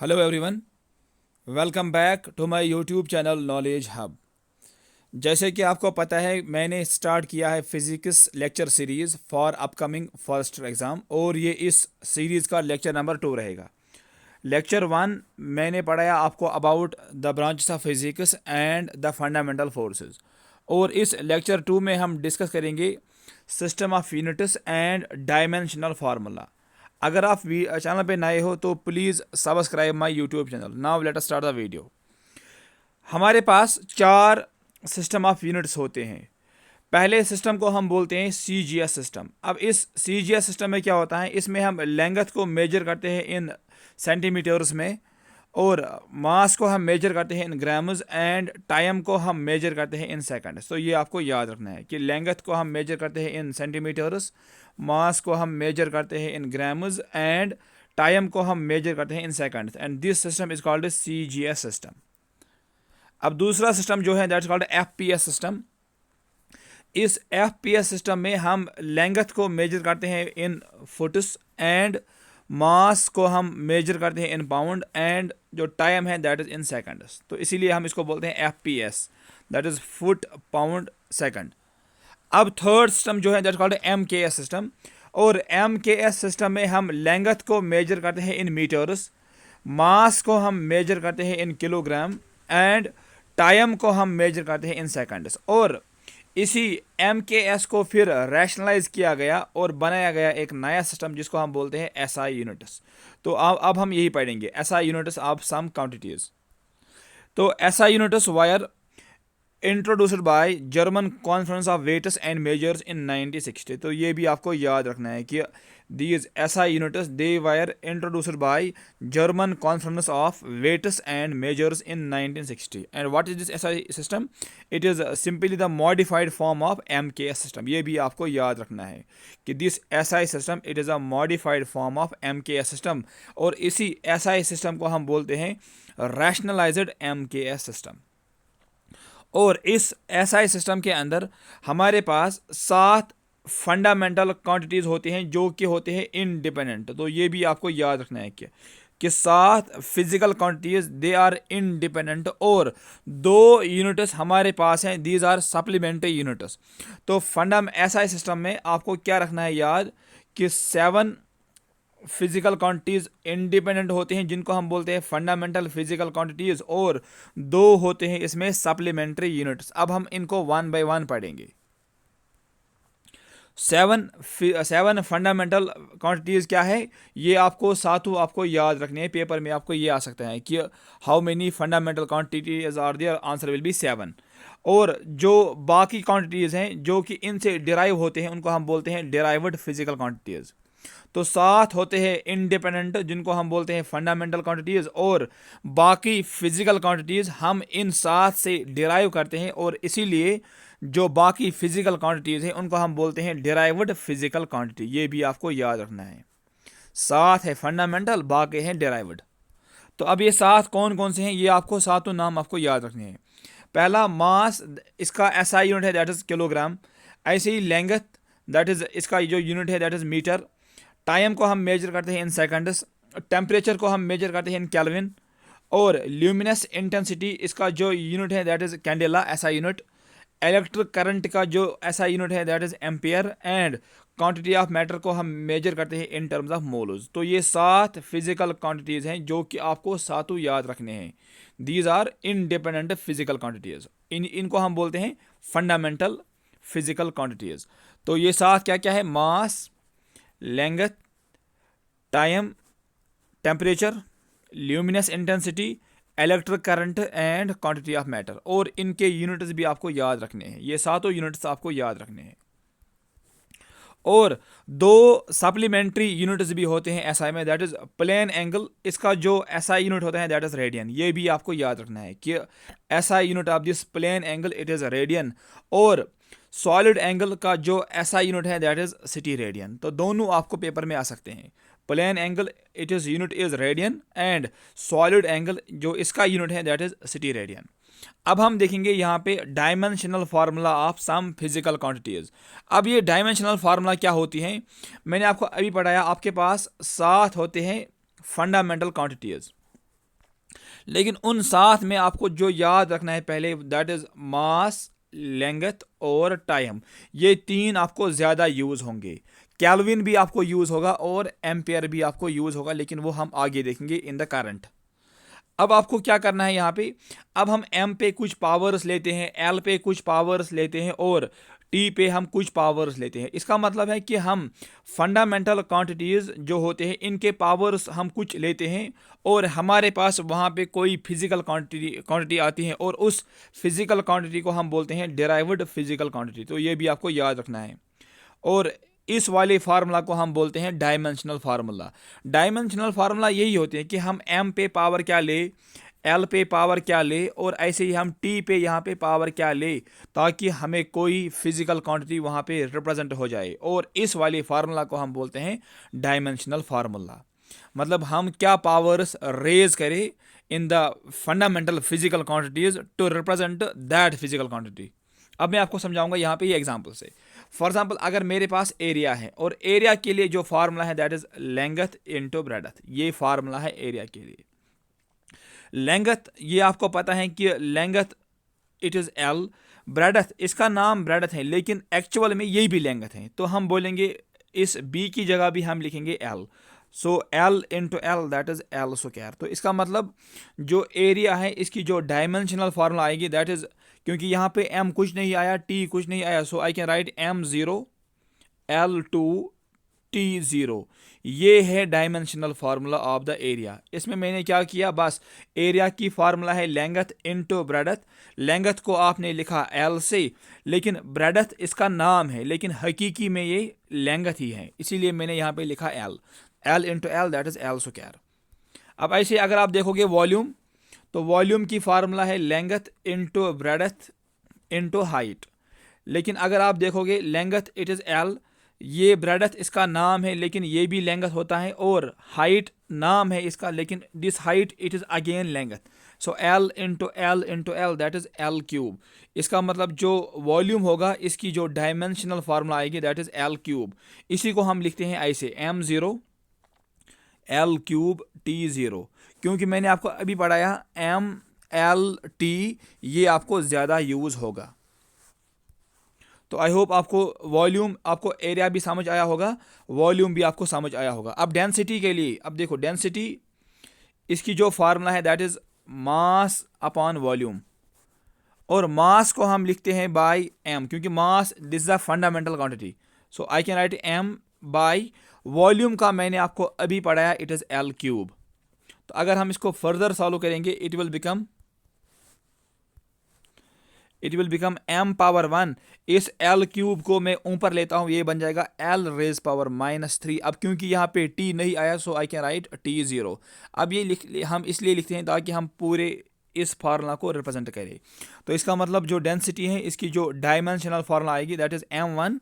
Hello everyone, welcome back to my YouTube channel knowledge hub. जैसे कि आपको पता है, मैंने स्टार्ट किया है physics lecture series for upcoming first exam और ये इस सीरीज़ का लेक्चर नंबर 2 रहेगा। लेक्चर 1 मैंने पढ़ाया आपको about the branches of physics and the fundamental forces, और इस लेक्चर 2 में हम डिस्कस करेंगे system of units and dimensional formula. अगर आप चैनल पे नए हो तो please subscribe my YouTube channel. Now let us start the video. हमारे पास 4 सिस्टम ऑफ यूनिट्स होते हैं। पहले सिस्टम को हम बोलते हैं सीजीएस सिस्टम। अब इस सीजीएस सिस्टम में क्या होता है, इसमें हम लेंथ को मेजर करते हैं इन सेंटीमीटर्स में, और मास को हम मेजर करते हैं इन ग्राम्स, एंड टाइम को हम मेजर करते हैं इन सेकंड्स। तो ये आपको याद रखना है कि लेंथ को हम मेजर करते हैं इन सेंटीमीटर्स, मास को हम मेजर करते हैं इन ग्राम्स, एंड टाइम को हम मेजर करते हैं इन seconds, and this system is called CGS system. अब दूसरा सिस्टम जो है, दैट्स कॉल्ड एफपीएस सिस्टम। इस एफपीएस सिस्टम में हम लेंथ को मेजर करते हैं इन फुट्स, एंड मास को हम मेजर करते हैं इन पाउंड, एंड जो टाइम है दैट इज इन सेकंड्स। तो इसीलिए हम इसको बोलते हैं FPS, that is foot pound second. अब थर्ड सिस्टम जो है दैट कॉल्ड एमकेएस सिस्टम, और एमकेएस सिस्टम में हम लेंथ को मेजर करते हैं इन मीटर्स, मास को हम मेजर करते हैं इन किलोग्राम, एंड टाइम को हम मेजर करते हैं इन सेकंड्स। और इसी एम के एस को फिर रैशनलाइज किया गया और बनाया गया एक नया सिस्टम जिसको हम बोलते हैं एसआई यूनिट्स। तो अब हम यही पढ़ेंगे, SI units of some quantities. तो SI units were introduced by German conference of weights and measures in 1960। तो ये भी आपको याद रखना है कि these SI units they were introduced by German Conference of Weights and Measures in 1960. And what is this SI system? It is simply the modified form of MKS system. ये भी आपको याद रखना है कि this SI system it is a modified form of MKS system, और इसी SI system को हम बोलते हैं rationalized MKS system। और इस SI सिस्टम के अंदर हमारे पास 7 फंडामेंटल क्वांटिटीज़ होती हैं जो कि होते हैं इंडिपेंडेंट। तो ये भी आपको याद रखना है कि 7 physical quantities they are independent, और 2 यूनिट्स हमारे पास हैं, दीज आर सप्लीमेंट्री यूनिट्स। तो SI सिस्टम में आपको क्या रखना है याद कि 7 फिजिकल क्वांटिटीज़ इंडिपेंडेंट होते हैं जिनको हम बोलते हैं फंडामेंटल फिजिकल क्वांटिटीज़, और 2 होते हैं इसमें सप्लीमेंट्री यूनिट्स। अब हम इनको 1 बाय 1 पढ़ेंगे। 7 फंडामेंटल क्वांटिटीज़ क्या है, ये आपको सातों आपको याद रखने हैं। पेपर में आपको ये आ सकता है कि how many fundamental quantities are there, answer will be 7। और जो बाकी क्वांटिटीज़ हैं जो कि इनसे डिराइव होते हैं उनको हम बोलते हैं डिराइव्ड फिजिकल क्वांटिटीज़। तो 7 होते हैं इंडिपेंडेंट जिनको हम बोलते हैं फंडामेंटल क्वांटिटीज़, और बाकी फिजिकल क्वांटिटीज़ हम इन 7 से डिराइव करते हैं, और इसीलिए जो बाकी फिजिकल क्वांटिटीज़ हैं उनको हम बोलते हैं डिराइव्ड फिजिकल क्वांटिटी। ये भी आपको याद रखना है। 7 है फंडामेंटल, बाकी हैं डिराइव्ड। तो अब ये 7 कौन कौन से हैं, ये आपको सातों नाम आपको याद रखने हैं। पहला मास, इसका एसआई यूनिट है दैट इज़ किलोग्राम। ऐसे ही लेंथ, दैट इज़ इसका जो यूनिट है दैट इज़ मीटर। टाइम को हम मेजर करते हैं इन सेकंड्स। टेम्परेचर को हम मेजर करते हैं इन केल्विन। और ल्यूमिनस इंटेंसिटी, इसका जो यूनिट है दैट इज़ कैंडेला, ऐसा यूनिट। इलेक्ट्रिक करंट का जो ऐसा यूनिट है that is ampere. And quantity of matter को हम मेजर करते हैं इन टर्म्स ऑफ मोल्स। तो ये 7 फिजिकल क्वांटिटीज़ हैं जो कि आपको सातों याद रखने हैं। These are independent physical quantities, इनको हम बोलते हैं फंडामेंटल फिजिकल क्वांटिटीज़। तो ये 7 क्या क्या है, mass, length, time, temperature, luminous intensity, electric current, and quantity of matter. और इनके यूनिट्स भी आपको याद रखने हैं, ये सातों यूनिट्स आपको याद रखने हैं। और 2 सप्लीमेंट्री यूनिट्स भी होते हैं एसआई में, दैट इज़ प्लेन एंगल। इसका जो एसआई यूनिट होता है दैट इज़ रेडियन। ये भी आपको याद रखना है कि SI unit of this plane angle it is radian, और सॉलिड एंगल का जो एसआई यूनिट है दैट इज़ सिटी रेडियन। तो दोनों आपको पेपर में आ सकते हैं। Plane angle it is unit is radian, and solid angle जो इसका यूनिट है दैट इज़ सिटी रेडियन। अब हम देखेंगे यहाँ पे dimensional formula of some physical quantities. अब ये डायमेंशनल फार्मूला क्या होती हैं, मैंने आपको अभी पढ़ाया। आपके पास 7 होते हैं फंडामेंटल क्वांटिटीज़, लेकिन उन साथ में आपको जो याद रखना है पहले, दैट इज मास, लेंथ और टाइम। ये तीन आपको ज़्यादा यूज़ होंगे। कैल्विन भी आपको यूज़ होगा और एम्पियर भी आपको यूज़ होगा, लेकिन वो हम आगे देखेंगे इन द करंट। अब आपको क्या करना है यहाँ पे, अब हम एम पे कुछ पावर्स लेते हैं, एल पे कुछ पावर्स लेते हैं और टी पे हम कुछ पावर्स लेते हैं। इसका मतलब है कि हम फंडामेंटल क्वांटिटीज़ जो होते हैं इनके पावर्स हम कुछ लेते हैं और हमारे पास वहाँ पे कोई फिजिकल क्वांटिटी आती है और उस फिजिकल क्वांटिटी को हम बोलते हैं डिराइव्ड फिजिकल क्वांटिटी। तो ये भी आपको याद रखना है। और इस वाले फार्मूला को हम बोलते हैं डायमेंशनल फार्मूला। डायमेंशनल फार्मूला यही होते हैं कि हम एम पे पावर क्या ले, एल पे पावर क्या ले और ऐसे ही हम टी पे यहाँ पे पावर क्या ले, ताकि हमें कोई फिजिकल क्वांटिटी वहाँ पे रिप्रेजेंट हो जाए। और इस वाले फार्मूला को हम बोलते हैं डायमेंशनल फार्मूला। मतलब हम क्या पावर्स रेज करें in the fundamental physical quantities to represent that physical quantity. अब मैं आपको समझाऊंगा यहाँ पे ये एग्जांपल से। फॉर एग्जांपल, अगर मेरे पास एरिया है और एरिया के लिए जो फार्मूला है that is length into breadth. ये फार्मूला है एरिया के लिए। लेंथ, ये आपको पता है कि length it is L. Breadth, इसका नाम ब्रेडथ है लेकिन एक्चुअल में यही भी लेंथ है, तो हम बोलेंगे इस बी की जगह भी हम लिखेंगे L. So L into L that is L square. तो इसका मतलब जो एरिया है इसकी जो डायमेंशनल फार्मूला आएगी दैट इज, क्योंकि यहाँ पे एम कुछ नहीं आया, टी कुछ नहीं आया, so I can write M zero L two T zero. ये है dimensional formula of the area. इसमें मैंने क्या किया, बस एरिया की फार्मूला है लेंथ इनटू ब्रेडथ। लेंथ को आपने लिखा एल से, लेकिन ब्रेडथ इसका नाम है लेकिन हकीकी में ये लेंथ ही है, इसीलिए मैंने यहाँ पे लिखा L. L into L that is L square. अब ऐसे अगर आप देखोगे वॉल्यूम, तो वॉल्यूम की फार्मूला है length into breadth into height. लेकिन अगर आप देखोगे लेंथ इट इज़ एल, ये ब्रेडथ इसका नाम है लेकिन ये भी लेंथ होता है, और हाइट नाम है इसका लेकिन this height it is again length. So L into L that is L cube. इसका मतलब जो वॉल्यूम होगा इसकी जो डायमेंशनल फार्मूला आएगी दैट इज़ एल क्यूब। इसी को हम लिखते हैं ऐसे M zero L cube T zero, क्योंकि मैंने आपको अभी पढ़ाया एम एल टी ये आपको ज़्यादा यूज़ होगा। तो आई होप आपको वॉल्यूम, आपको एरिया भी समझ आया होगा, वॉल्यूम भी आपको समझ आया होगा। अब डेंसिटी के लिए, अब देखो डेंसिटी, इसकी जो फार्मूला है that is mass upon volume. और मास को हम लिखते हैं बाय एम, क्योंकि mass this is the fundamental quantity. So I can write M by volume का मैंने आपको अभी पढ़ाया इट इज़ एल क्यूब। तो अगर हम इसको फर्दर सॉल्व करेंगे it will become M power one. इस एल क्यूब को मैं ऊपर लेता हूँ, ये बन जाएगा एल रेज पावर -3। अब क्योंकि यहाँ पे टी नहीं आया so I can write T zero. अब ये हम इसलिए लिखते हैं ताकि हम पूरे इस फार्मूला को रिप्रेजेंट करें। तो इसका मतलब जो डेंसिटी है इसकी जो डायमेंशनल फार्मूला आएगी that is m1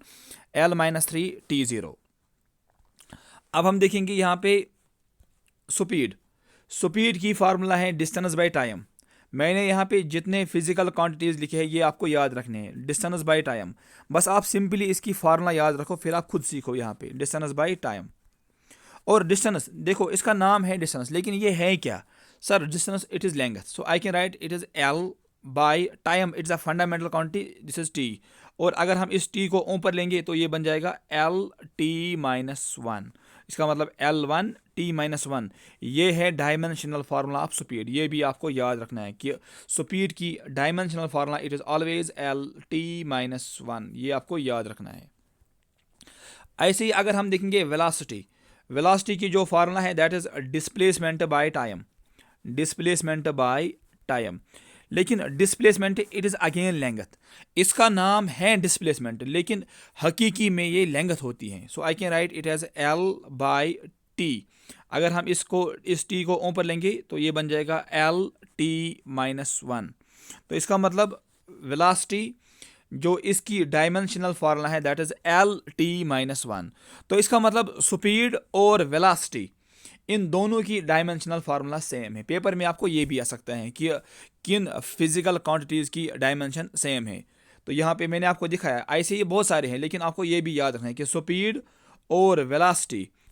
L-3 T0। अब हम देखेंगे यहाँ पे स्पीड की फार्मूला है डिस्टेंस बाय टाइम। मैंने यहाँ पे जितने फिजिकल क्वांटिटीज़ लिखे हैं ये आपको याद रखने हैं, डिस्टेंस बाय टाइम। बस आप सिंपली इसकी फार्मूला याद रखो, फिर आप खुद सीखो यहाँ पे डिस्टेंस बाय टाइम। और डिस्टेंस देखो, इसका नाम है डिस्टेंस लेकिन ये है क्या sir? Distance it is length. So I can write it is L by time, it's a fundamental quantity, this is T. और अगर हम इस टी को ऊपर लेंगे तो ये बन जाएगा एल टी माइनस वन। इसका मतलब L1 T-1। ये है डायमेंशनल फार्मूला ऑफ स्पीड। ये भी आपको याद रखना है कि स्पीड की dimensional formula it is always L-T-1। ये आपको याद रखना है। ऐसे ही अगर हम देखेंगे वेलोसिटी की जो फार्मूला है that is displacement by time. लेकिन displacement it is again length. इसका नाम है डिस्प्लेसमेंट लेकिन हकीकी में ये लेंथ होती है। So I can write it as L by T. अगर हम इस टी को ऊपर लेंगे तो ये बन जाएगा L-T-1। तो इसका मतलब वेलोसिटी जो इसकी डायमेंशनल फार्मूला है दैट इज़ L-T-1। तो इसका मतलब स्पीड और वेलोसिटी इन दोनों की डायमेंशनल फार्मूला सेम है। पेपर में आपको ये भी आ सकता है कि किन फिजिकल क्वांटिटीज़ की डायमेंशन सेम है। तो यहाँ पे मैंने आपको दिखाया, ऐसे ये बहुत सारे हैं लेकिन आपको ये भी याद रखना है कि स्पीड और वेलोसिटी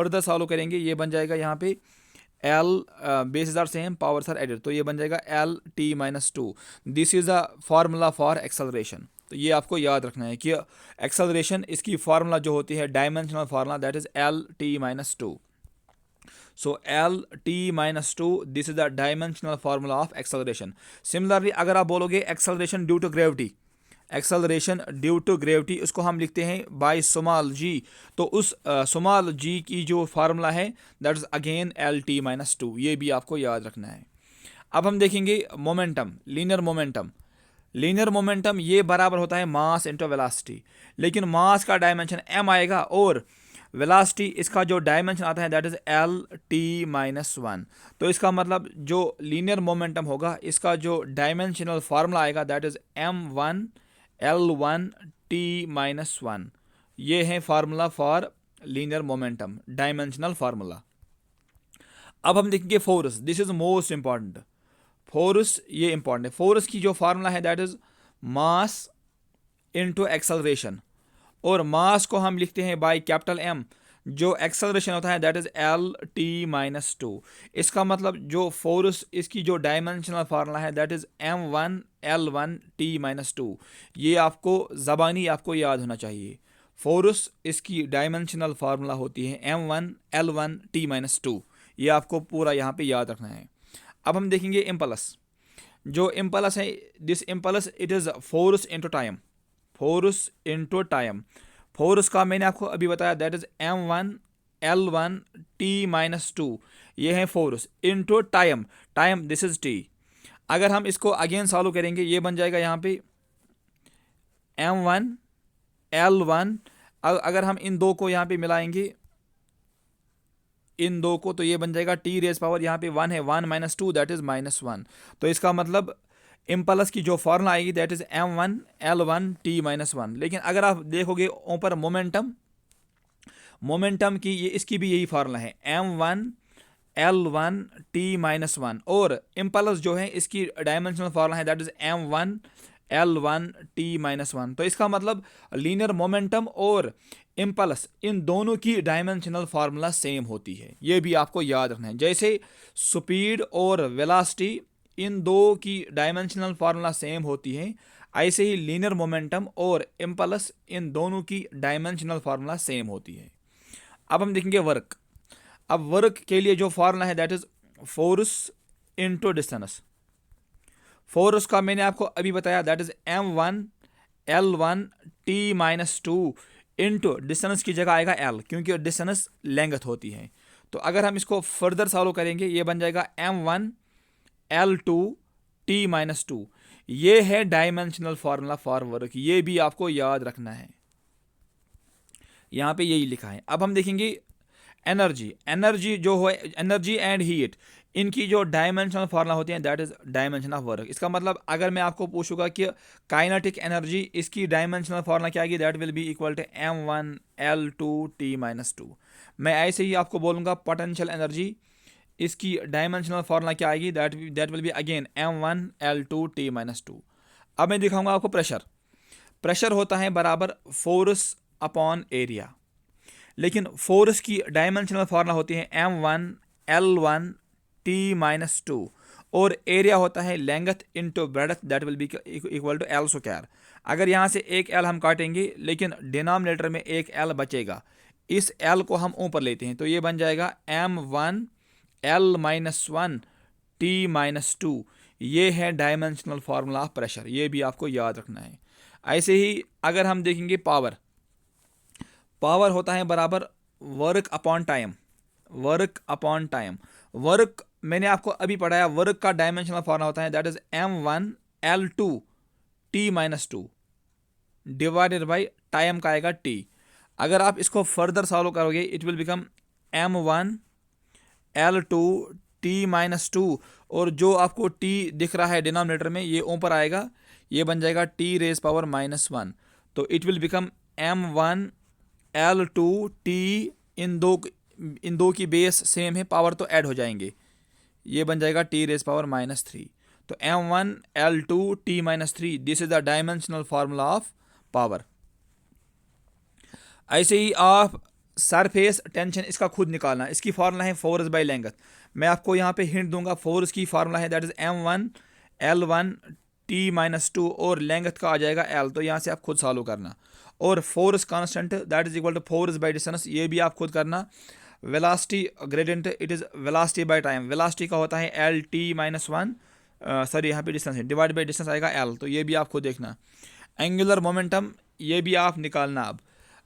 फर्दर सॉल्व करेंगे ये बन जाएगा यहाँ पे L basis are same powers are added, तो ये बन जाएगा L T minus two. This is a formula for acceleration. तो ये आपको याद रखना है कि एक्सेलरेशन इसकी फार्मूला जो होती है dimensional formula that is L T minus to. So L t minus 2, this is the dimensional formula of acceleration. Similarly अगर आप बोलोगे acceleration due to gravity, acceleration due to gravity उसको हम लिखते हैं बाय स्मॉल जी, तो उस स्मॉल जी की जो फार्मूला है that is again L T minus two, ये भी आपको याद रखना है। अब हम देखेंगे momentum, linear momentum. Linear momentum ये बराबर होता है मास इंटू वेलोसिटी, लेकिन मास का डायमेंशन m आएगा और वेलोसिटी इसका जो डायमेंशन आता है that is L T minus one. तो इसका मतलब जो लीनियर मोमेंटम होगा इसका जो डायमेंशनल फार्मूला आएगा that is M one L one T minus one. ये है formula for linear momentum, dimensional formula. अब हम देखेंगे force, this is most important. Force ये इंपॉर्टेंट है। फोर्स की जो फार्मूला है that is mass into acceleration, और मास को हम लिखते हैं बाय कैपिटल एम, जो एक्सेलरेशन होता है that is L T minus two. इसका मतलब जो फोर्स इसकी जो डायमेंशनल फार्मूला है that is M one L one T minus two. ये आपको ज़बानी आपको याद होना चाहिए। फोर्स इसकी डायमेंशनल फार्मूला होती है M one L one T minus two, ये आपको पूरा यहाँ पे याद रखना है। अब हम देखेंगे इम्पल्स। जो इम्पल्स है this impulse it is force into time, force into time. Force का मैंने आपको अभी बताया that is M one L one T minus two, ये है force into time, time this is T. अगर हम इसको अगेन सॉल्व करेंगे ये बन जाएगा यहाँ पे एम वन एल वन, अगर हम इन दो को यहाँ पे मिलाएंगे इन दो को तो ये बन जाएगा टी रेज पावर यहाँ पे वन है, one minus two that is minus one. तो इसका मतलब इम्पल्स की जो फार्मूला आएगी that is M one L one T minus one. लेकिन अगर आप देखोगे ऊपर मोमेंटम, मोमेंटम की ये इसकी भी यही फार्मूला है M one L one T minus one, और इम्पल्स जो है इसकी डायमेंशनल फार्मूला है that is M one L one T minus one. तो इसका मतलब लीनियर मोमेंटम और इम्पल्स इन दोनों की डायमेंशनल फार्मूला सेम होती है, ये भी आपको याद रखना है। जैसे स्पीड और वेलोसिटी इन दो की डायमेंशनल फार्मूला सेम होती है, ऐसे ही लीनियर मोमेंटम और इम्पल्स इन दोनों की डायमेंशनल फार्मूला सेम होती है। अब हम देखेंगे वर्क। अब वर्क के लिए जो फार्मूला है that is force into distance. Force का मैंने आपको अभी बताया that is M one L one T minus two into distance की जगह आएगा एल, क्योंकि डिस्टेंस लेंथ होती है। तो अगर हम इसको फर्दर सॉल्व करेंगे ये बन जाएगा M one L two T minus two. ये है डायमेंशनल फार्मूला फॉर वर्क, ये भी आपको याद रखना है, यहाँ पे यही लिखा है। अब हम देखेंगे एनर्जी। एनर्जी जो है एनर्जी एंड हीट, इनकी जो डायमेंशनल फार्मूला होती है that is dimension of work. इसका मतलब अगर मैं आपको पूछूंगा कि काइनेटिक एनर्जी इसकी डायमेंशनल फार्मूला क्या आएगी that will be equal to M one L two T minus two. मैं ऐसे ही आपको बोलूँगा पोटेंशियल एनर्जी इसकी डायमेंशनल फार्मूला क्या आएगी that will be again M one L two T minus two. अब मैं दिखाऊंगा आपको प्रेशर। प्रेशर होता है बराबर फोर्स अपॉन एरिया, लेकिन फोर्स की डायमेंशनल फार्मूला होती है M one L one T minus two, और एरिया होता है length into breadth that will be equal to L square. अगर यहाँ से एक एल हम काटेंगे लेकिन डिनोमिनेटर में एक एल बचेगा, इस एल को हम ऊपर लेते हैं तो ये बन जाएगा एम वन L-1 T-2, ये है डायमेंशनल फार्मूला ऑफ प्रेशर, ये भी आपको याद रखना है। ऐसे ही अगर हम देखेंगे पावर, पावर होता है बराबर work upon time, work upon time. Work मैंने आपको अभी पढ़ाया, वर्क का डायमेंशनल फार्मूला होता है that is M1L2 T-2 divided by time का आएगा T। अगर आप इसको फर्दर सॉल्व करोगे it will become M1L2 T-2, और जो आपको T दिख रहा है डिनोमिनेटर में ये ऊपर आएगा, ये बन जाएगा T⁻⁻1। तो it will become M1L2 T, इन दो की बेस सेम है, पावर तो ऐड हो जाएंगे, ये बन जाएगा T⁻3। तो M1L2 T-3, this is the dimensional formula of power. ऐसे ही आप सरफेस टेंशन इसका खुद निकालना, इसकी फार्मूला है फोर्स बाय लेंथ। मैं आपको यहाँ पे हिंट दूंगा, फोर्स की फार्मूला है दैट इज M1L1 T-2 और लेंथ का आ जाएगा L, तो यहाँ से आप खुद सॉल्व करना। और force constant that is equal to force by distance, ये भी आप खुद करना। Velocity gradient it is velocity by time, velocity का होता है L-1, सॉरी यहाँ पे डिस्टेंस है, डिवाइड बाय डिस्टेंस आएगा L, तो ये भी आप खुद देखना। एंगुलर मोमेंटम ये भी आप निकालना।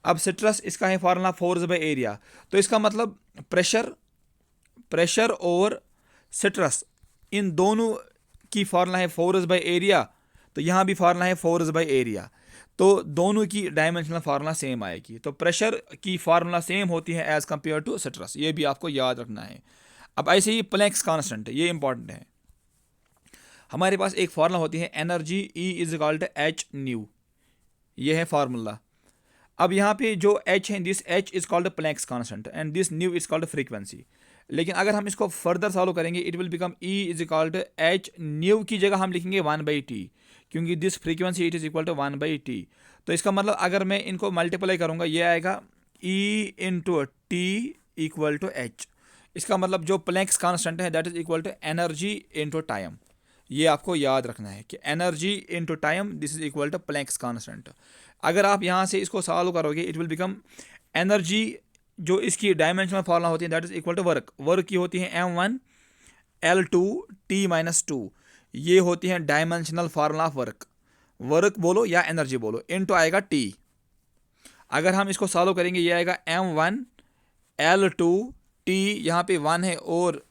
अब स्ट्रेस इसका है फार्मूला फोर्स बाय एरिया, तो इसका मतलब प्रेशर और स्ट्रेस इन दोनों की फार्मूला है फोर्स बाय एरिया, तो यहाँ भी फार्मूला है फोर्स बाय एरिया, तो दोनों की डायमेंशनल फार्मूला सेम आएगी। तो प्रेशर की फार्मूला सेम होती है एज कंपेयर टू स्ट्रेस, ये भी आपको याद रखना है। अब ऐसे ही प्लैंक्स कांस्टेंट, ये इंपॉर्टेंट है। हमारे पास एक फार्मूला होती है एनर्जी E=H/ν, ये है फार्मूला। अब यहाँ पे जो H है, this H is called Planck's constant and this nu is called frequency. लेकिन अगर हम इसको फर्दर सॉल्व करेंगे इट विल बिकम E=H/ν की जगह हम लिखेंगे 1/T, क्योंकि this frequency it is equal to 1/T। तो इसका मतलब अगर मैं इनको मल्टीप्लाई करूँगा ये आएगा E/T=H। इसका मतलब जो प्लैंक्स कांस्टेंट है that is equal to energy into time, ये आपको याद रखना है कि energy into time this is equal to Planck's constant. अगर आप यहाँ से इसको सॉल्व करोगे इट विल बिकम एनर्जी, जो इसकी डायमेंशनल फार्मूला होती है that is equal to work, work की होती है M1L2 T-2, ये होती है dimensional formula of work, work बोलो या एनर्जी बोलो, इनटू आएगा T। अगर हम इसको सॉल्व करेंगे ये आएगा M1L2 T, यहाँ पे 1 है और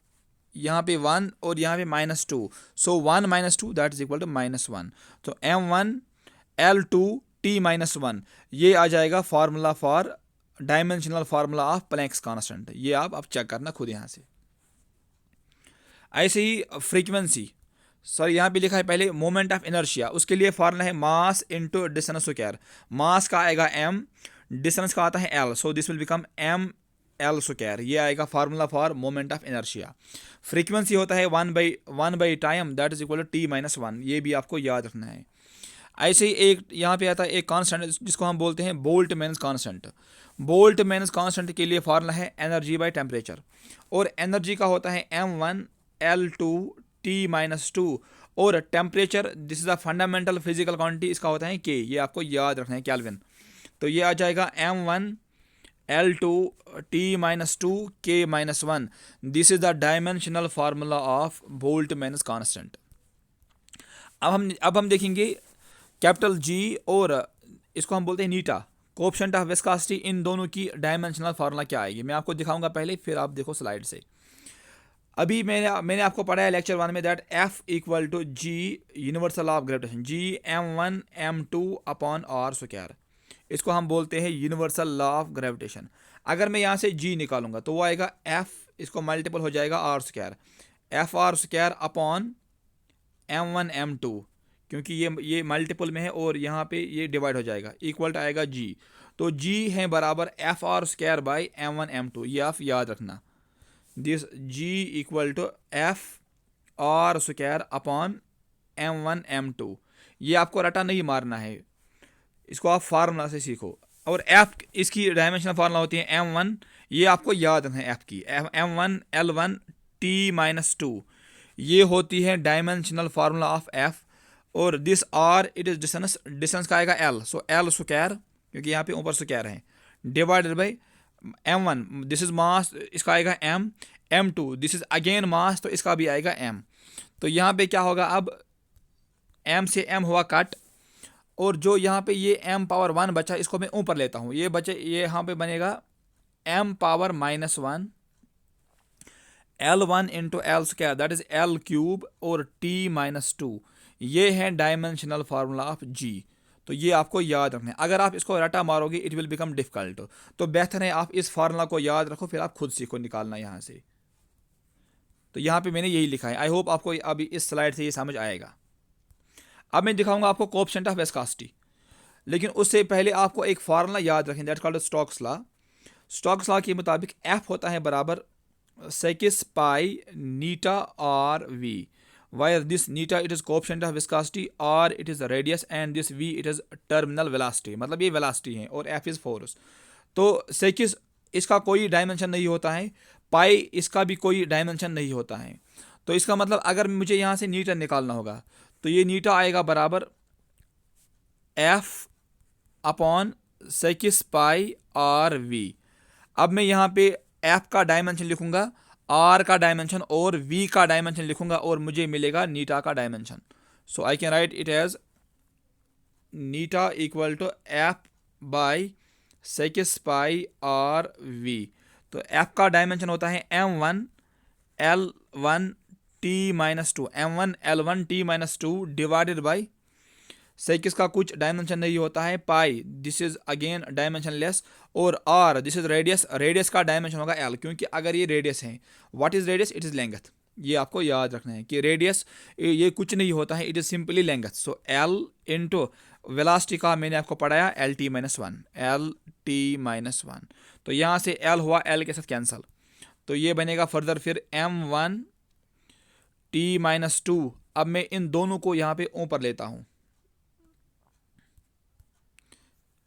यहाँ पे 1 और यहाँ पे -2, सो 1 - 2 दैट इज इक्वल टू -1। तो M1L2 T-1 ये आ जाएगा formula for dimensional formula of Planck's constant, ये आप चेक करना खुद यहाँ से। ऐसे ही फ्रीक्वेंसी, सॉरी यहाँ पे लिखा है पहले मोमेंट ऑफ इनर्शिया, उसके लिए फार्मूला है mass into distance square. Mass का आएगा M, डिस्टेंस का आता है L, so this will become ML², ये आएगा formula for moment of inertia. Frequency होता है 1/1 time that is equal to T-1, ये भी आपको याद रखना है। ऐसे ही एक यहाँ पे आता है एक कांस्टेंट जिसको हम बोलते हैं बोल्टमैन्स कांस्टेंट। बोल्टमैन्स कांस्टेंट के लिए फार्मूला है एनर्जी बाय टेम्परेचर, और एनर्जी का होता है M1L2 T-2, और temperature this is the fundamental physical quantity, इसका होता है K, ये आपको याद रखना है केल्विन। तो ये आ जाएगा M1L2 T-2 K-1, this is the dimensional formula of Boltzmann's constant. अब हम देखेंगे कैपिटल G और इसको हम बोलते हैं नीटा, कोएफिशिएंट ऑफ विस्कोसिटी, इन दोनों की डायमेंशनल फार्मूला क्या आएगी मैं आपको दिखाऊंगा पहले, फिर आप देखो स्लाइड से। अभी मैंने आपको पढ़ाया लेक्चर 1 में that F=G universal of gravitation, G M1m2/r², इसको हम बोलते हैं यूनिवर्सल लॉ ऑफ ग्रेविटेशन। अगर मैं यहाँ से G निकालूंगा तो वो आएगा F, इसको मल्टीपल हो जाएगा r², FR²/M1m2, क्योंकि ये मल्टीपल में है और यहाँ पे ये डिवाइड हो जाएगा, इक्वल टू आएगा G। तो G है बराबर FR²/M1m2, ये आप याद रखना। This G equal to FR²/M1m2, ये आपको रटा नहीं मारना है, इसको आप फार्मूला से सीखो। और F इसकी डायमेंशनल फार्मूला होती है M1, ये आपको याद रखना है F की, M1L1 T-2, ये होती है डायमेंशनल फार्मूला ऑफ F। और this R it is distance, distance का आएगा L, सो L², क्योंकि यहाँ पे ऊपर स्क्वायर है, divided by M1, this is mass, इसका आएगा M, m2, this is again mass, तो इसका भी आएगा m। तो यहाँ पे क्या होगा, अब m से m हुआ कट, और जो यहाँ पे ये m पावर 1 बचा, इसको मैं ऊपर लेता हूँ, ये बचे, ये यहाँ पे बनेगा m power -1 L1 into L square, that is L cube, और t-2। ये है डायमेंशनल फार्मूला ऑफ g। तो ये आपको याद रखना है, अगर आप इसको रटा मारोगे इट विल बिकम डिफिकल्ट। तो बेहतर है आप इस फार्मूला को याद रखो, फिर आप खुद सीखो निकालना यहाँ से। तो यहाँ पे मैंने यही लिखा है, आई होप आपको अभी इस स्लाइड से ये समझ आएगा। अब मैं दिखाऊंगा आपको कोएफिशिएंट ऑफ विस्कोसिटी, लेकिन उससे पहले आपको एक फार्मूला याद रखें, that called Stokes law. Stokes law के मुताबिक F होता है बराबर six pi eta r v, where this neta it is coefficient of viscosity, r it is the radius, and this v it is terminal velocity, मतलब ये velocity है, और f is force। तो सेकिस इसका कोई डायमेंशन नहीं होता है, पाई इसका भी कोई डायमेंशन नहीं होता है। तो इसका मतलब अगर मुझे यहाँ से नीटा निकालना होगा, तो ये नीटा आएगा बराबर f upon six pi r v. अब मैं यहाँ पे f का डायमेंशन लिखूंगा, r का डायमेंशन और v का डायमेंशन लिखूंगा, और मुझे मिलेगा नीटा का dimension. So I can write it as eta equal to f by six pi r v. तो f का डायमेंशन होता है m1 L1 t-2, m1 L1 t-2 divided by सेकिस का कुछ डायमेंशन नहीं होता है, pi this is again dimensionless, और r this is radius, radius का डायमेंशन होगा एल, क्योंकि अगर ये रेडियस है, what is radius, it is length. ये आपको याद रखना है कि रेडियस ये कुछ नहीं होता है, it is simply length. So L into velocity का मैंने आपको पढ़ाया LT-1, LT-1। तो यहाँ से एल हुआ एल के साथ कैंसल, तो ये बनेगा फर्दर फिर m1 t-2। अब मैं इन दोनों को यहाँ पे ऊपर लेता हूँ,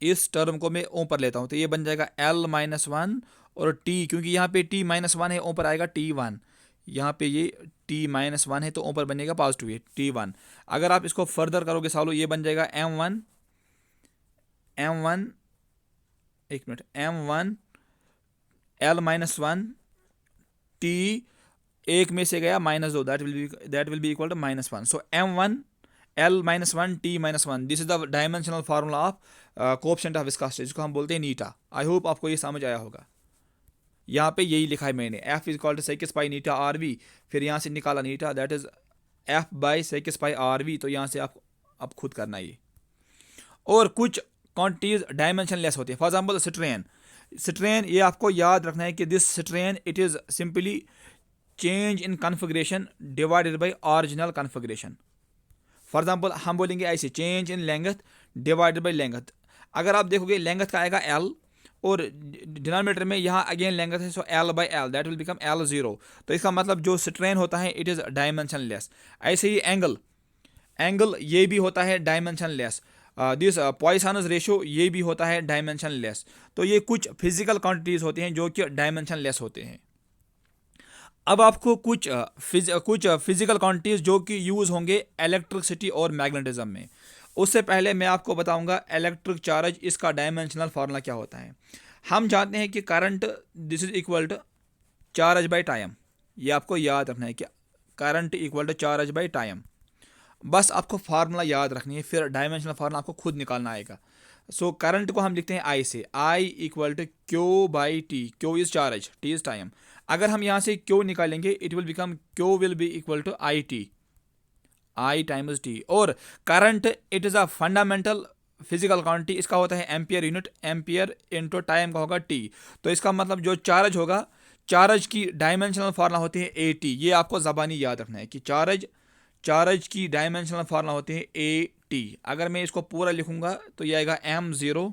इस टर्म को मैं ऊपर लेता हूं, तो ये बन जाएगा L-1 और t, क्योंकि यहाँ पे t-1 है, ऊपर आएगा t1। यहाँ पे ये t-1 है, तो ऊपर बनेगा पॉजिटिव है t1। अगर आप इसको फर्दर करोगे सॉल्व, ये बन जाएगा m1 एक मिनट, m1 L-1 t, एक में से गया -2, that will be equal to -1। So m1 L-1 t-1, this is the dimensional formula of coefficient of viscosity, जिसको हम बोलते हैं नीटा। आई होप आपको ये समझ आया होगा। यहाँ पे यही लिखा है मैंने, f is equal to six pi eta r v, फिर यहाँ से निकाला eta, that is f by six pi r v. तो यहाँ से आप खुद करना ये। और कुछ क्वांटिटीज डायमेंशन लेस होती है, फॉर एग्जाम्पल स्ट्रेन। स्ट्रेन ये आपको याद रखना है कि this strain it is simply change in configuration divided by original configuration. For example हम बोलेंगे ऐसे, change in length divided by length. अगर आप देखोगे लेंथ का आएगा L, और डिनोमिनेटर में यहाँ अगेन लेंथ है, सो L by L, that will become L0। तो इसका मतलब जो स्ट्रेन होता है इट इज़ डायमेंशन लेस। ऐसे ही एंगल ये भी होता है dimension less. This poisonous ratio ये भी होता है डायमेंशन लेस। तो ये कुछ फिजिकल क्वांटिटीज़ होती हैं जो कि डायमेंशन लेस होते हैं। अब आपको कुछ फिजिकल क्वांटिटीज जो कि यूज़ होंगे इलेक्ट्रिसिटी और मैग्नेटिज्म में, उससे पहले मैं आपको बताऊंगा इलेक्ट्रिक चार्ज, इसका डायमेंशनल फार्मूला क्या होता है। हम जानते हैं कि current this is equal to charge by time, ये आपको याद रखना है कि current equal to charge by time. बस आपको फार्मूला याद रखनी है, फिर डायमेंशनल फार्मूला आपको खुद निकालना आएगा। सो करंट को हम लिखते हैं I से, I equal to Q by T, Q is charge, T is time. अगर हम यहाँ से क्यू निकालेंगे it will become Q will be equal to I T, I times T. और current it is a fundamental physical quantity, इसका होता है ampere unit, ampere into time का होगा टी। तो इसका मतलब जो चार्ज होगा, चार्ज की डायमेंशनल फार्मूला होती है ए टी। ये आपको ज़बानी याद रखना है कि चार्ज की डायमेंशनल फार्मूला होती है ए टी। अगर मैं इसको पूरा लिखूंगा तो ये आएगा M0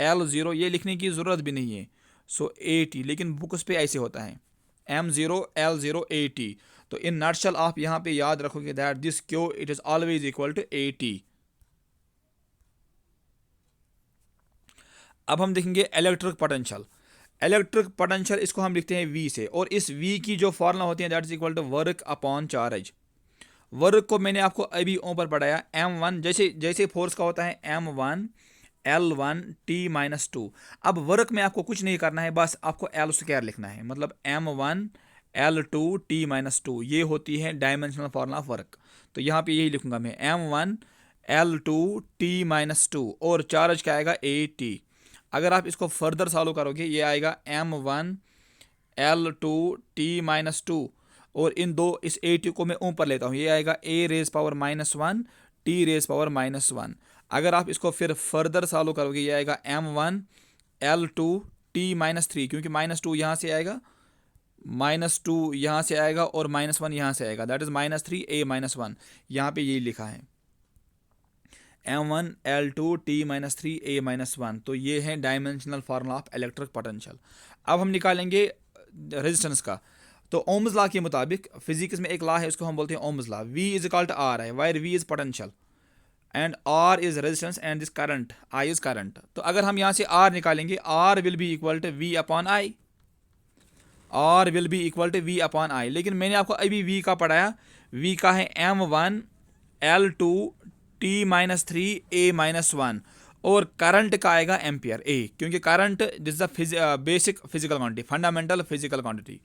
L0, ये लिखने की ज़रूरत भी नहीं है, सो ए टी, लेकिन बुक्स पे ऐसे होता है M0 L0 ए टी। तो इन नटशल आप यहाँ पे याद रखोगे that this Q it is always equal to A T. अब हम देखेंगे इलेक्ट्रिक पोटेंशियल, इसको हम लिखते हैं V से, और इस V की जो फार्मूला होती है that is equal to work upon charge. Work को मैंने आपको अभी ऊपर पढ़ाया, M1 जैसे फोर्स का होता है M1 L1 t-2। अब वर्क में आपको कुछ नहीं करना है, बस आपको L स्क्वायर लिखना है, मतलब M1 L2T-2, ये होती है डायमेंशनल फार्मूला ऑफ वर्क। तो यहाँ पे यही लिखूंगा मैं M1L2T-2 और चार्ज क्या आएगा AT। अगर आप इसको फर्दर सॉल्व करोगे ये आएगा M1L2T-2 और इन दो इस AT को मैं ऊपर लेता हूँ, ये आएगा A⁻⁻1 T⁻⁻1। अगर आप इसको फिर फर्दर सॉल्व करोगे ये आएगा M1L2T-3 क्योंकि -2 यहाँ से आएगा, -2 यहाँ से आएगा और -1 यहाँ से आएगा, दैट इज -3A-1। यहाँ पे ये लिखा है M1L2T-3A-1। तो ये है dimensional formula of electric potential. अब हम निकालेंगे रेजिस्टेंस का। तो ओम्स लॉ के मुताबिक फिजिक्स में एक लॉ है, उसको हम बोलते हैं Ohm's law. V is equal to R है, where V is potential and R is resistance and this current I is current. तो अगर हम यहाँ से R निकालेंगे, R will be equal to V upon I। R will be equal to V upon I। लेकिन मैंने आपको अभी V का पढ़ाया, V का है M1L2T-3A-1 और करंट का आएगा एम्पियर A, क्योंकि current this the basic physical quantity, fundamental physical quantity.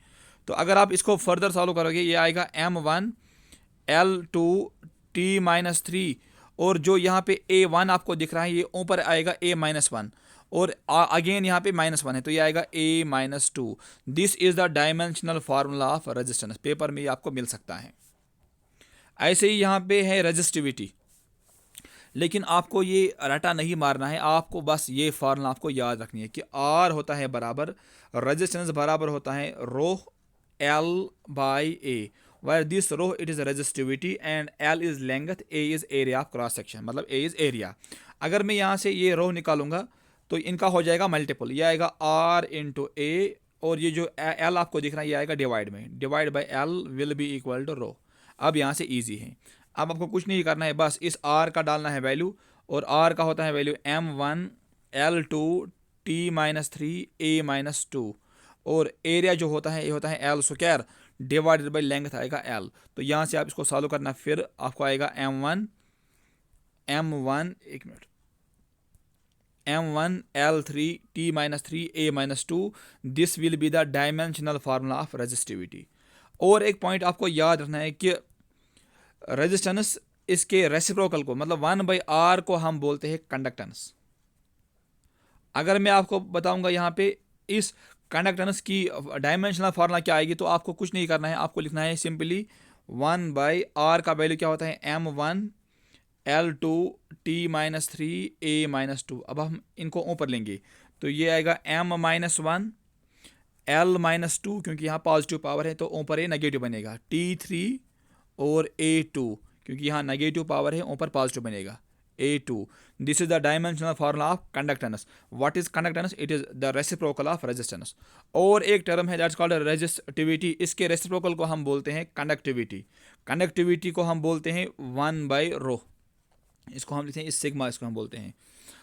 तो अगर आप इसको फर्दर सॉल्व करोगे ये आएगा M1L2T-3 और जो यहाँ पे A1 आपको दिख रहा है ये ऊपर आएगा A-1 और अगेन यहाँ पे -1 है, तो ये आएगा A-2। This is the dimensional formula of resistance. Paper में ये आपको मिल सकता है। ऐसे ही यहाँ पे है रेजिस्टिविटी, लेकिन आपको ये रटा नहीं मारना है, आपको बस ये फार्मूला आपको याद रखनी है कि R होता है बराबर, रेजिस्टेंस बराबर होता है रो L/A, where this rho it is resistivity and L is length, A is area of cross section, मतलब A is area। अगर मैं यहाँ से ये रो निकालूंगा तो इनका हो जाएगा मल्टीपल, ये आएगा R इंटू A और ये जो L आपको दिख रहा है ये आएगा डिवाइड में, divide by L will be equal to rho. अब यहाँ से ईजी है, अब आपको कुछ नहीं करना है, बस इस R का डालना है वैल्यू और R का होता है वैल्यू M1L2T-3A-2 और एरिया जो होता है ये होता है L square divided by length आएगा L। तो यहाँ से आप इसको सॉल्व करना, फिर आपको आएगा M1L3T-3A-2, this will be the dimensional formula of resistivity. और एक पॉइंट आपको याद रखना है कि रेजिस्टेंस इसके रेसिप्रोकल को, मतलब 1/R को हम बोलते हैं कंडक्टेंस। अगर मैं आपको बताऊंगा यहाँ पे इस कंडक्टेंस की डायमेंशनल फार्मूला क्या आएगी, तो आपको कुछ नहीं करना है, आपको लिखना है सिंपली 1/R का वैल्यू क्या होता है M1L2T-3A-2। अब हम इनको ऊपर लेंगे तो ये आएगा M-1L-2, क्योंकि यहाँ पॉजिटिव पावर है तो ऊपर ये नेगेटिव बनेगा, T3 और A2 क्योंकि यहाँ नेगेटिव पावर है ऊपर पॉजिटिव बनेगा A2। This is the dimensional formula of conductance. What is conductance? It is the reciprocal of resistance. और एक टर्म है दैट्स कॉल्ड रेजिस्टिविटी, इसके रेसिप्रोकल को हम बोलते हैं कंडक्टिविटी। कंडक्टिविटी को हम बोलते हैं 1/ρ, इसको हम लिखते हैं इस सिग्मा, इसको हम बोलते हैं।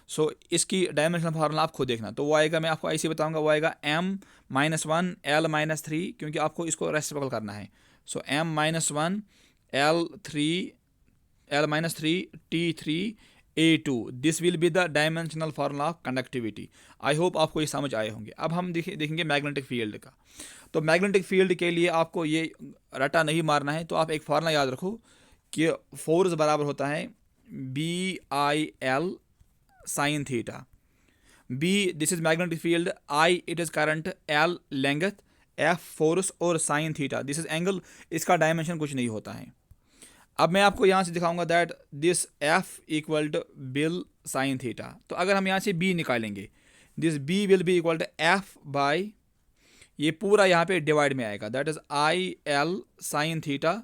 सो इसकी डायमेंशनल फार्मूला आप खुद देखना, तो वो आएगा, मैं आपको ऐसे बताऊंगा, वो आएगा M-1L-3 क्योंकि आपको इसको रेसिप्रोकल करना है। सो M-1L-3T-3A2, this will be the dimensional formula of conductivity. I hope आपको ये समझ आए होंगे। अब हम देखेंगे मैग्नेटिक फील्ड का। तो मैग्नेटिक फील्ड के लिए आपको ये रटा नहीं मारना है, तो आप एक फार्मूला याद रखो कि फोर्स बराबर होता है BIL sin theta. B this is magnetic field, I it is current, L length, F force और sin theta this is angle. इसका डायमेंशन कुछ नहीं होता है। अब मैं आपको यहाँ से दिखाऊंगा that this F equal to बिल sin थीटा। तो अगर हम यहाँ से B निकालेंगे, this B will be equal to F by, ये पूरा यहाँ पे डिवाइड में आएगा, that is IL sin theta,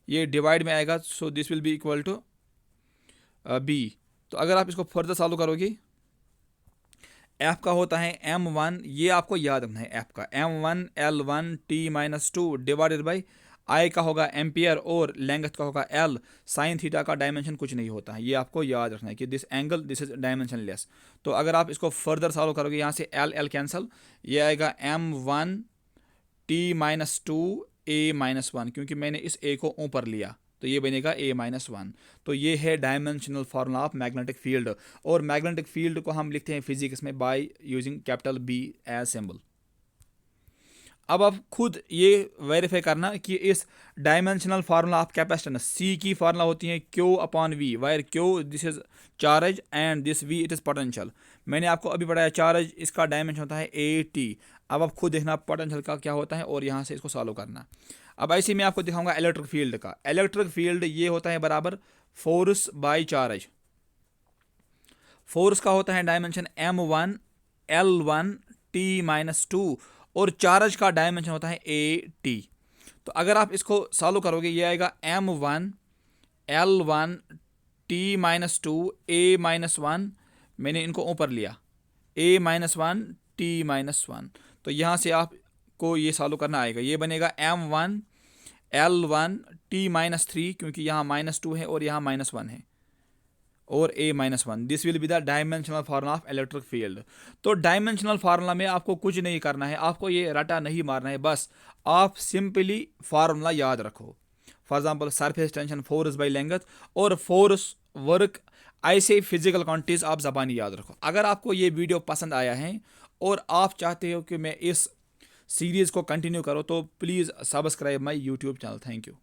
ये डिवाइड में आएगा, so this will be equal to B। तो अगर आप इसको फर्दर सॉल्व करोगे, F का होता है M1, ये आपको याद रखना है F का M1L1T-2 डिवाइडेड बाई I का होगा एम्पियर और लेंथ का होगा L। साइन थीटा का डायमेंशन कुछ नहीं होता है, ये आपको याद रखना है कि this angle this is dimension less. तो अगर आप इसको फर्दर सॉल्व करोगे, यहाँ से L कैंसल, ये आएगा M1T-2A-1 क्योंकि मैंने इस A को ऊपर लिया तो ये बनेगा A-1। तो ये है dimensional formula of magnetic field. और मैग्नेटिक फील्ड को हम लिखते हैं फिजिक्स में by using capital B as symbol. अब आप खुद ये वेरीफाई करना कि इस dimensional formula of capacitance C की फार्मूला होती है Q upon V, where Q this is charge and this V it is potential. मैंने आपको अभी बताया चार्ज इसका डायमेंशन होता है ए टी। अब आप खुद देखना पोटेंशियल का क्या होता है और यहाँ से इसको सॉल्व करना। अब ऐसे मैं आपको दिखाऊंगा इलेक्ट्रिक फील्ड का। इलेक्ट्रिक फील्ड ये होता है बराबर फोर्स बाय चार्ज। फोर्स का होता है डायमेंशन m1 L1 T-2 और चार्ज का डायमेंशन होता है AT। तो अगर आप इसको सॉल्व करोगे ये आएगा m1 L1 T-2 A-1, मैंने इनको ऊपर लिया A-1 T-1। तो यहाँ से आपको ये सॉल्व करना आएगा, ये बनेगा m1 L1 T-3 क्योंकि यहाँ -2 है और यहाँ -1 है और A-1। This will be the dimensional formula of electric field. तो डायमेंशनल फार्मूला में आपको कुछ नहीं करना है, आपको ये रटा नहीं मारना है, बस आप सिंपली फार्मूला याद रखो। For example surface tension force by length और फोर्स वर्क, ऐसे फिजिकल क्वांटिटीज आप ज़बानी याद रखो। अगर आपको ये वीडियो पसंद आया है और आप चाहते हो कि मैं इस सीरीज़ को कंटिन्यू करो तो please subscribe my YouTube channel. Thank you.